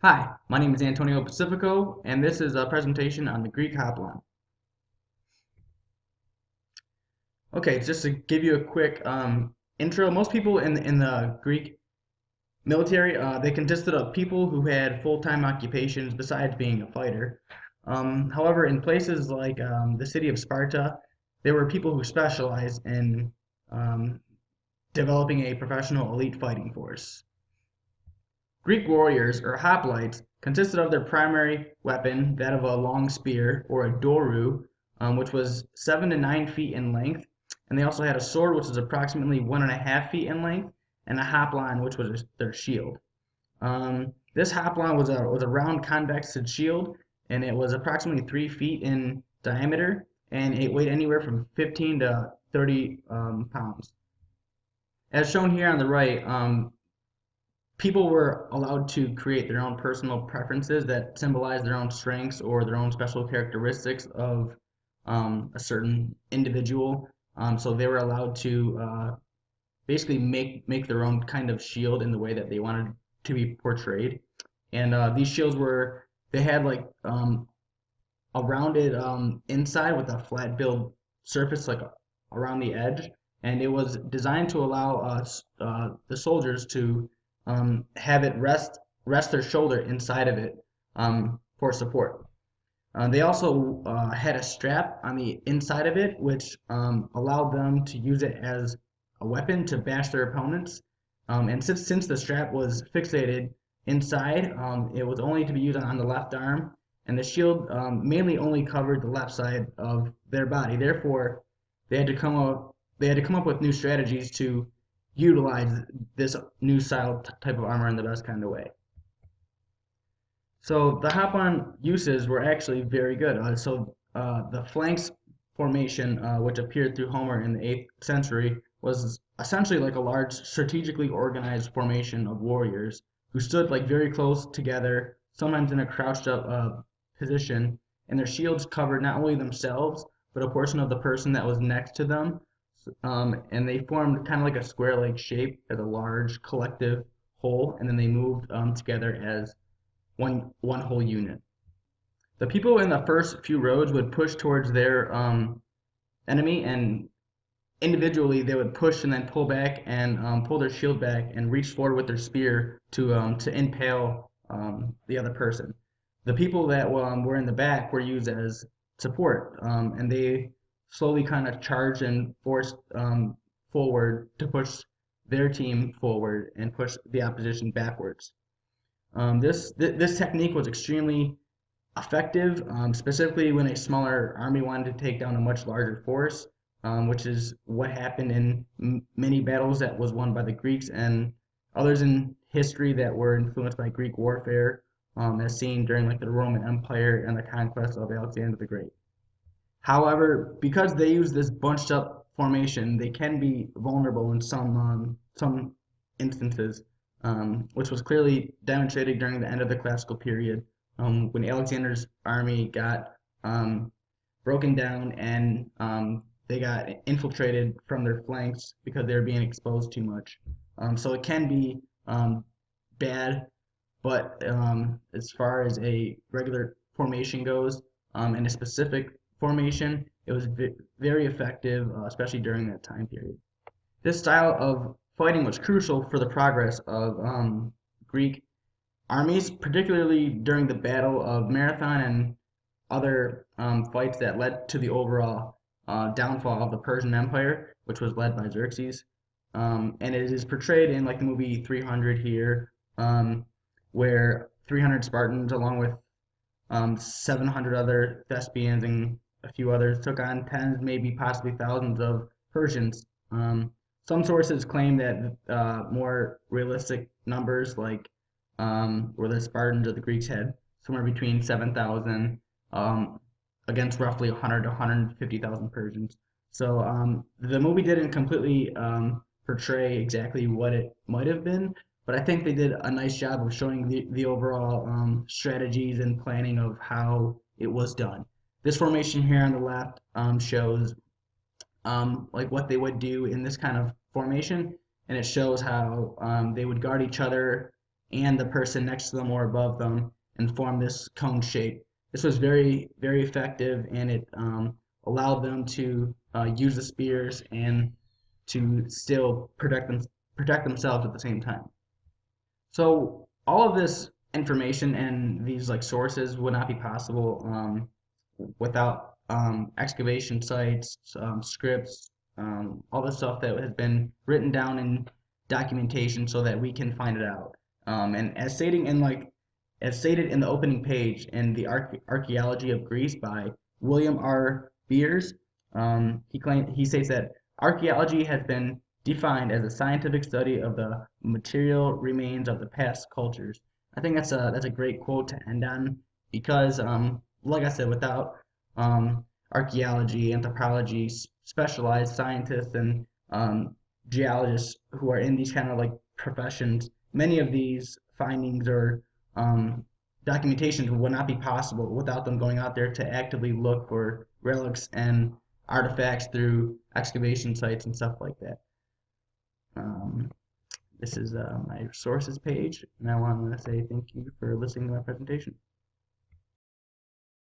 Hi, my name is Antonio Pacifico, and this is a presentation on the Greek Hoplon. Okay, just to give you a quick intro, most people in the Greek military, they consisted of people who had full-time occupations besides being a fighter. However, in places like the city of Sparta, there were people who specialized in um, developing a professional elite fighting force. Greek warriors, or hoplites, consisted of their primary weapon, that of a long spear, or a doru, which was 7 to 9 feet in length, and they also had a sword, which was approximately 1.5 feet in length, and a hoplon, which was their shield. This hoplon was a round convex shield, and it was approximately 3 feet in diameter, and it weighed anywhere from 15 to 30 pounds. As shown here on the right, people were allowed to create their own personal preferences that symbolize their own strengths or their own special characteristics of a certain individual. So they were allowed to basically make their own kind of shield in the way that they wanted to be portrayed. And these shields they had like a rounded inside with a flat build surface like around the edge, and it was designed to allow the soldiers to have it rest their shoulder inside of it for support. They also had a strap on the inside of it, which allowed them to use it as a weapon to bash their opponents. And since the strap was fixated inside, it was only to be used on the left arm, and the shield mainly only covered the left side of their body. Therefore, they had to come up with new strategies to utilize this new style type of armor in the best kind of way. So the hop-on uses were actually very good. The flanks formation, which appeared through Homer in the 8th century, was essentially like a large, strategically organized formation of warriors who stood like very close together, sometimes in a crouched up position, and their shields covered not only themselves but a portion of the person that was next to them, and they formed kind of like a square-like shape as a large collective whole, and then they moved together as one whole unit. The people in the first few rows would push towards their enemy, and individually they would push and then pull back and pull their shield back and reach forward with their spear to impale the other person. The people that were in the back were used as support, and they slowly kind of charged and forced forward to push their team forward and push the opposition backwards. This technique was extremely effective, specifically when a smaller army wanted to take down a much larger force, which is what happened in many battles that was won by the Greeks and others in history that were influenced by Greek warfare, as seen during like the Roman Empire and the conquest of Alexander the Great. However, because they use this bunched up formation, they can be vulnerable in some instances, which was clearly demonstrated during the end of the classical period, when Alexander's army got broken down and they got infiltrated from their flanks because they were being exposed too much. So it can be bad, but as far as a regular formation goes, and a specific formation, it was very effective, especially during that time period. This style of fighting was crucial for the progress of Greek armies, particularly during the Battle of Marathon and other fights that led to the overall downfall of the Persian Empire, which was led by Xerxes. And it is portrayed in like the movie 300 here, where 300 Spartans, along with 700 other Thespians and a few others, took on tens, maybe possibly thousands of Persians. Some sources claim that more realistic numbers, like where the Spartans or the Greeks had somewhere between 7,000 against roughly 100 to 150,000 Persians. So the movie didn't completely portray exactly what it might have been, but I think they did a nice job of showing the overall strategies and planning of how it was done. This formation here on the left shows like what they would do in this kind of formation, and it shows how they would guard each other and the person next to them or above them and form this cone shape. This was very, very effective, and it allowed them to use the spears and to still protect themselves at the same time. So all of this information and these like sources would not be possible without excavation sites, scripts, all the stuff that has been written down in documentation so that we can find it out. And as stated in the opening page in the Archaeology of Greece by William R. Beers, he states that archaeology has been defined as a scientific study of the material remains of the past cultures. I think that's a great quote to end on because, like I said, without archaeology, anthropology, specialized scientists, and geologists who are in these kind of like professions, many of these findings or um, documentations would not be possible without them going out there to actively look for relics and artifacts through excavation sites and stuff like that. Um, this is my resources page, and I want to say thank you for listening to my presentation.